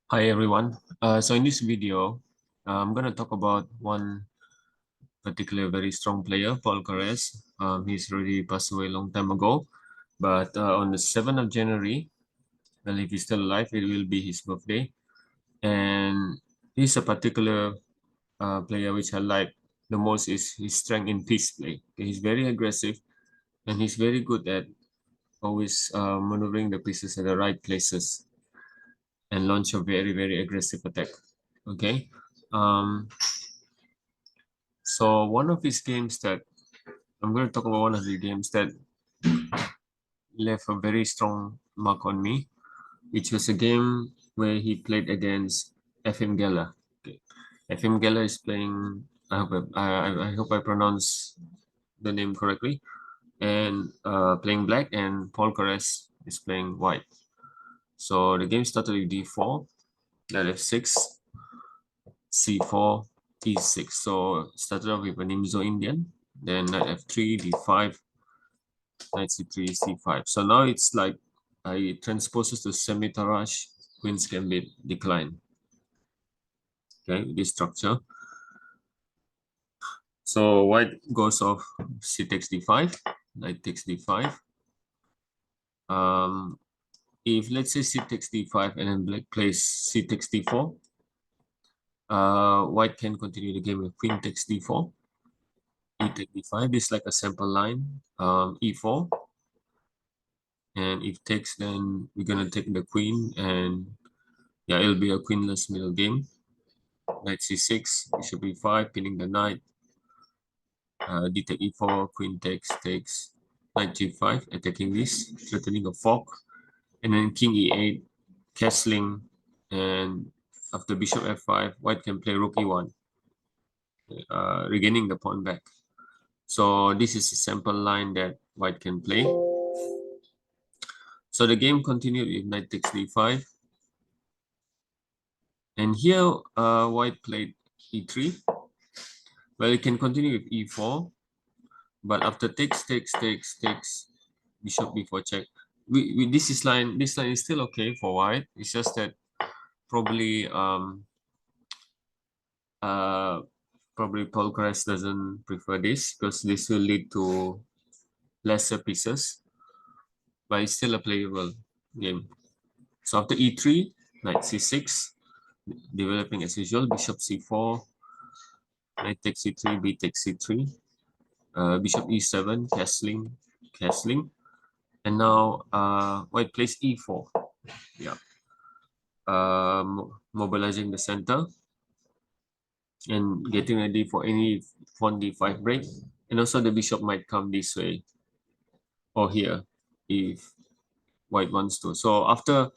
Hi everyone. So in this video, I'm going to talk about one particular very strong player, Paul Keres. He's already passed away a long time ago, but on the 7th of January, well, if he's still alive, it will be his birthday. And he's a particular player which I like the most is his strength in piece play. He's very aggressive and he's very good at always maneuvering the pieces at the right places and launch a very, very aggressive attack. Okay. Um, So one of his games that I'm going to talk about one of the games that left a very strong mark on me, which was a game where he played against Efim Geller. Okay. Efim Geller is playing. I hope I pronounce the name correctly. And playing black, and Paul Keres is playing white. So the game started with d4, knight f6, c4, e6. So started off with an Imzo Indian, then knight f3, d5, knight c3, c5. So now it's like it transposes to semi-Tarrasch, queen's gambit, decline. Okay, this structure. So white goes off c takes d5, knight takes d5. If let's say c takes d5 and then black plays c takes d4, white can continue the game with queen takes d4, e takes d5. This is like a sample line. E4, and if takes, then we're gonna take the queen, and yeah, it'll be a queenless middle game. Knight c6, bishop e5, pinning the knight. D take e4, queen takes, knight g5, attacking this, threatening a fork, and then king e8, castling, and after bishop f5, white can play rook e1, regaining the pawn back. So this is a sample line that white can play. So the game continued with knight takes d5, and here white played e3. Well, it can continue with e4, but after takes, bishop b4 check. This line is still okay for white. It's just that probably uh probably Paul Keres doesn't prefer this because this will lead to lesser pieces, but it's still a playable game. So after e3, knight c6, developing as usual, bishop c4, knight takes c3, b takes c3, bishop e7, castling, and now white plays e4. Yeah, mobilizing the center and getting ready for any pawn d5 break. And also the bishop might come this way or here if white wants to. So after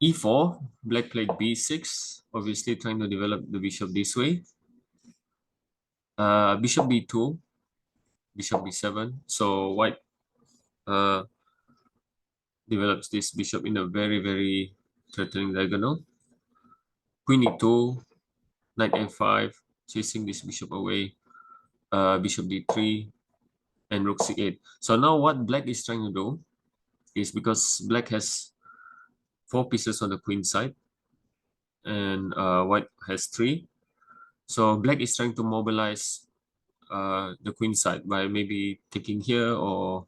e4, black played b6, obviously trying to develop the bishop this way. Bishop b2, bishop b7. So white uh, develops this bishop in a very, very threatening diagonal. Queen e2, knight f5, chasing this bishop away. Bishop d3, and rook c8. So now what black is trying to do is, because black has 4 pieces on the queen side and white has 3. So black is trying to mobilize the queen side by maybe taking here, or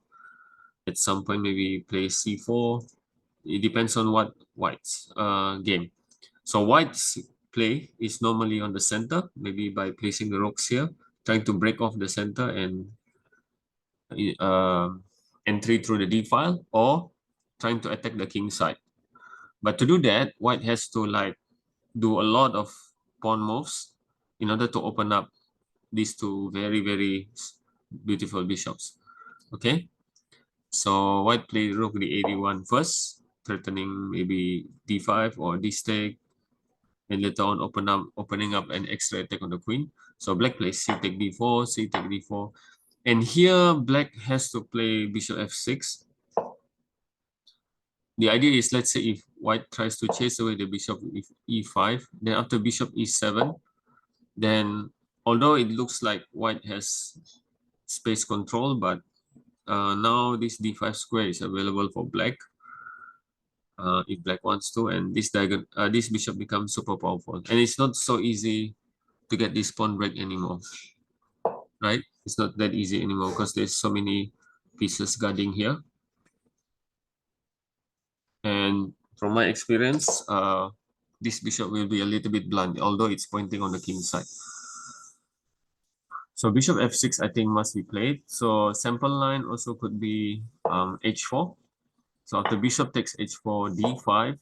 at some point maybe play c4. It depends on what white's game. So white's play is normally on the center, maybe by placing the rooks here, trying to break off the center and uh, entry through the d file, or trying to attack the king side. But to do that, white has to like do a lot of pawn moves in order to open up these two very, very beautiful bishops. Okay, so white played rook d81 first, threatening maybe d5 or d stake, and later on opening up an extra attack on the queen. So black plays c take d4, c take d4, and here black has to play bishop f6. The idea is, let's say if white tries to chase away the bishop with e5, then after bishop e7, then although it looks like white has space control, but now this d5 square is available for black. if black wants to, and this diagonal, this bishop becomes super powerful, and it's not so easy to get this pawn break anymore, right? It's not that easy anymore because there's so many pieces guarding here. And from my experience, this bishop will be a little bit blunt, although it's pointing on the king side. So bishop f6, I think, must be played. So sample line also could be h4. So after bishop takes h4, d5,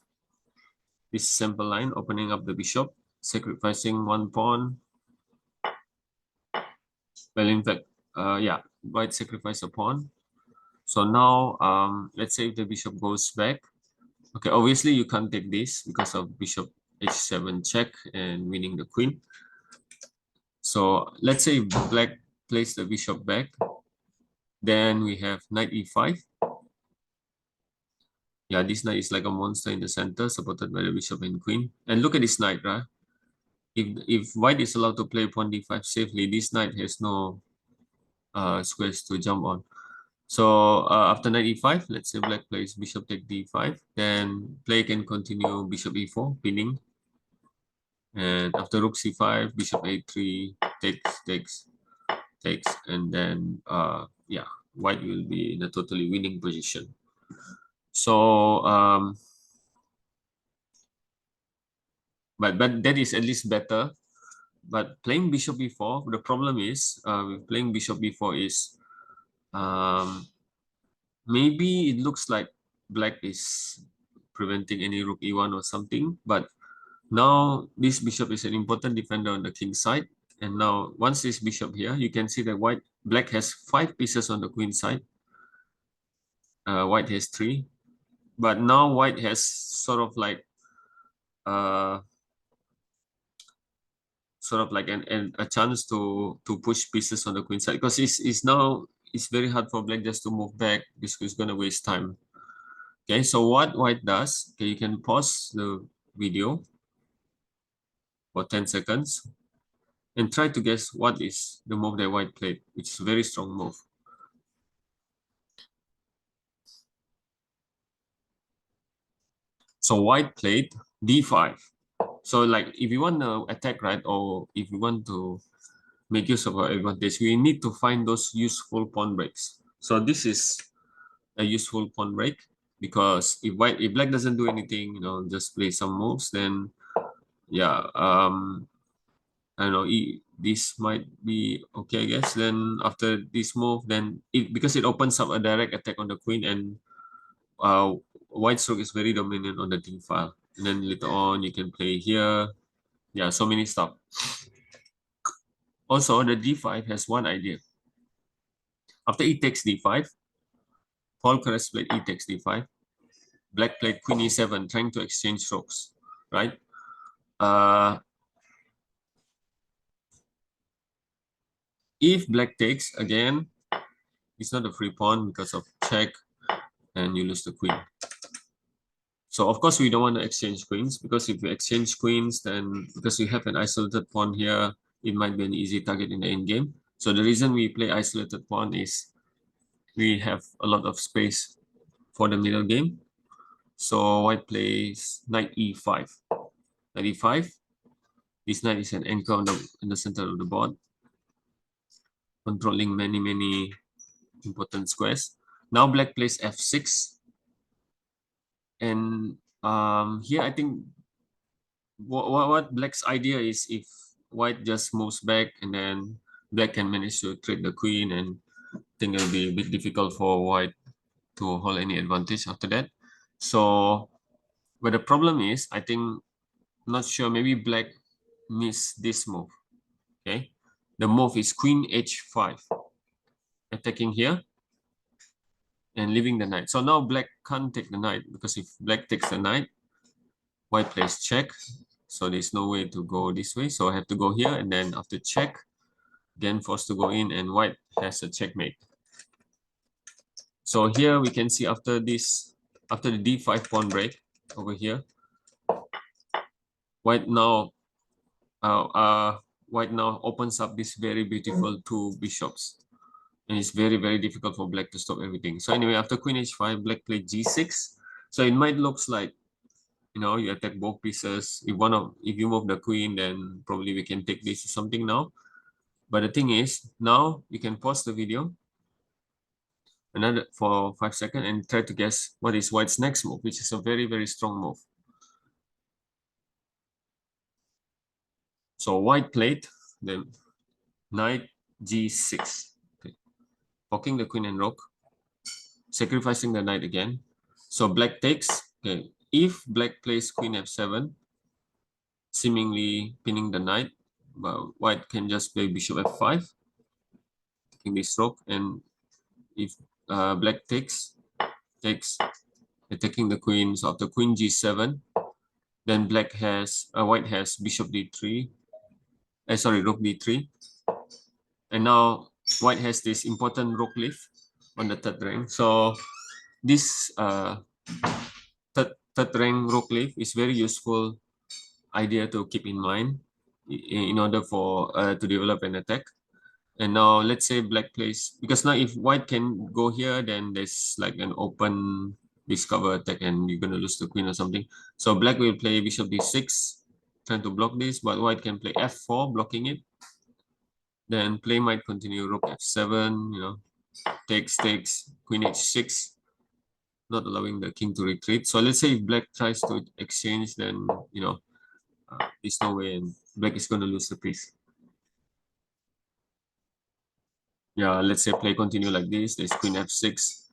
this sample line opening up the bishop, sacrificing one pawn. Well, in fact, yeah, white sacrifice a pawn. So now, let's say if the bishop goes back. Okay, obviously you can't take this because of bishop h7 check and winning the queen. So let's say black plays the bishop back. Then we have knight e5. Yeah, this knight is like a monster in the center, supported by the bishop and queen. And look at this knight, right? If white is allowed to play pawn d5 safely, this knight has no squares to jump on. So after knight e5, let's say black plays bishop take d5, then play can continue bishop e4, pinning. And after rook c5, bishop a3, takes, and then yeah, white will be in a totally winning position. So but that is at least better. But playing bishop b4, the problem is with playing bishop b4 is maybe it looks like black is preventing any rook e1 or something, but now this bishop is an important defender on the king side. And now once this bishop here, you can see that black has 5 pieces on the queen side. White has 3, but now white has sort of like uh, a chance to push pieces on the queen side, because it's very hard for black just to move back because it's going to waste time. Okay, so what white does, okay, you can pause the video for 10 seconds and try to guess what is the move that white played, which is a very strong move. So white played d5. So like if you want to attack, right, or if you want to make use of our advantage, we need to find those useful pawn breaks. So this is a useful pawn break, because if black doesn't do anything, just play some moves, then yeah, I don't know, this might be okay, I guess. Then after this move, then because it opens up a direct attack on the queen, and white stroke is very dominant on the d file. And then later on, you can play here. Yeah, so many stuff. Also, the d5 has one idea. After e takes d5, Paul Keres played e takes d5. Black played queen e7, trying to exchange strokes, right? If black takes, again, it's not a free pawn because of check, and you lose the queen. So of course we don't want to exchange queens, because if you exchange queens, then because you have an isolated pawn here, it might be an easy target in the endgame. So the reason we play isolated pawn is we have a lot of space for the middle game. So white plays knight e5. Knight e5. This knight is an anchor in the center of the board, controlling many important squares. Now black plays f6. And here I think what black's idea is, if white just moves back, and then black can manage to trade the queen, and I think it'll be a bit difficult for white to hold any advantage after that. So, but the problem is, I think, not sure, maybe black missed this move. Okay, the move is queen h5, attacking here and leaving the knight. So now black can't take the knight, because if black takes the knight, white plays check. So there's no way to go this way. So I have to go here, and then after check, again forced to go in, and white has a checkmate. So here we can see after the d5 pawn break over here, white now opens up this very beautiful 2 bishops, and it's very difficult for black to stop everything. So anyway, after queen h5, black played g6. So it might looks like, you attack both pieces. If you move the queen, then probably we can take this or something now. But the thing is, now you can pause the video another for 5 seconds and try to guess what is white's next move, which is a very, very strong move. So white played the knight g6, okay, poking the queen and rook, sacrificing the knight again. So black takes. Okay, if black plays queen f7, seemingly pinning the knight, but white can just play bishop f5, taking this rook, and if black takes, attacking the queen. So after queen g7, then white has bishop d3. Sorry, rook d3, and now white has this important rook leaf on the third rank. So this third rank rook leaf is very useful idea to keep in mind in order for to develop an attack. And now let's say black plays, because now if white can go here, then there's like an open discover attack and you're going to lose the queen or something. So black will play bishop d6, trying to block this, but white can play f4, blocking it. Then play might continue rook f7, takes, queen h6, not allowing the king to retreat. So let's say if black tries to exchange, then, there's no way and black is going to lose the piece. Yeah, let's say play continue like this. There's queen f6,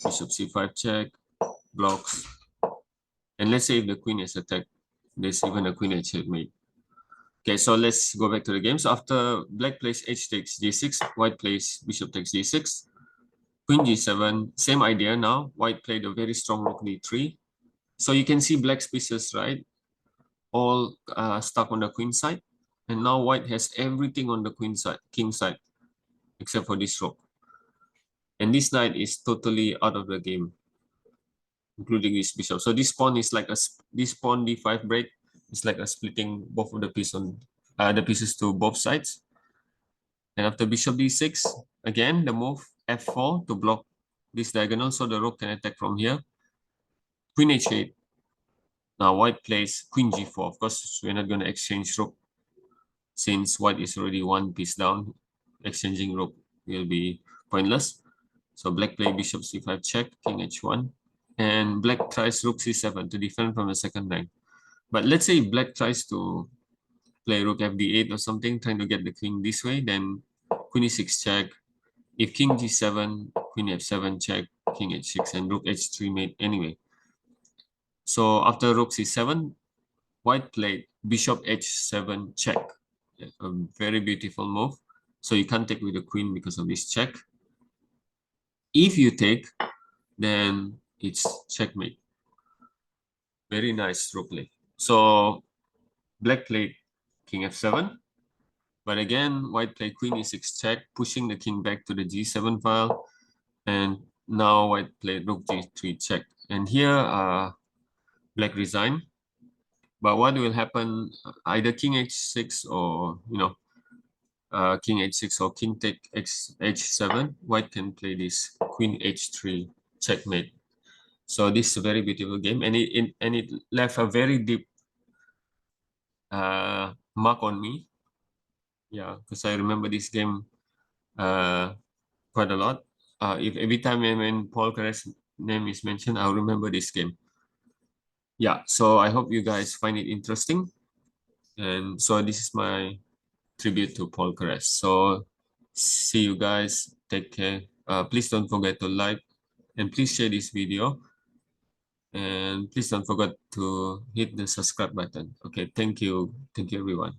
bishop c5 check, blocks. And let's say if the queen is attacked, there's even a queen h8 mate. Okay, so let's go back to the game. So after black plays h takes g6, white plays bishop takes d6, queen g7, same idea now. White played a very strong rook d3. So you can see black's pieces, right? All stuck on the queen side. And now white has everything on the queen side, king side, except for this rook. And this knight is totally out of the game, including this bishop. So this pawn is like this pawn d5 break is like a splitting both of the pieces to both sides. And after bishop d6, again the move f4 to block this diagonal, so the rook can attack from here. Queen h8. Now white plays queen g4. Of course, we're not going to exchange rook since white is already one piece down. Exchanging rook will be pointless. So black play bishop c5 check, king h1. And black tries rook c7 to defend from the second rank. But let's say black tries to play rook fd8 or something, trying to get the king this way, then queen e6 check. If king g7, queen f7 check, king h6, and rook h3 mate anyway. So after rook c7, white played bishop h7 check. Yeah, a very beautiful move. So you can't take with the queen because of this check. If you take, then it's checkmate. Very nice rook play. So black played king f7, but again white played queen e6 check, pushing the king back to the g7 file, and now white played rook g3 check. And here black resign. But what will happen? Either king h6 or king h6 or king take h7. White can play this queen h3 checkmate. So this is a very beautiful game, and it left a very deep mark on me. Yeah, because I remember this game quite a lot. If every time when Paul Keres' name is mentioned, I'll remember this game. Yeah, so I hope you guys find it interesting. And so this is my tribute to Paul Keres. So see you guys. Take care. Please don't forget to like and please share this video. And please don't forget to hit the subscribe button. Okay, thank you. Thank you, everyone.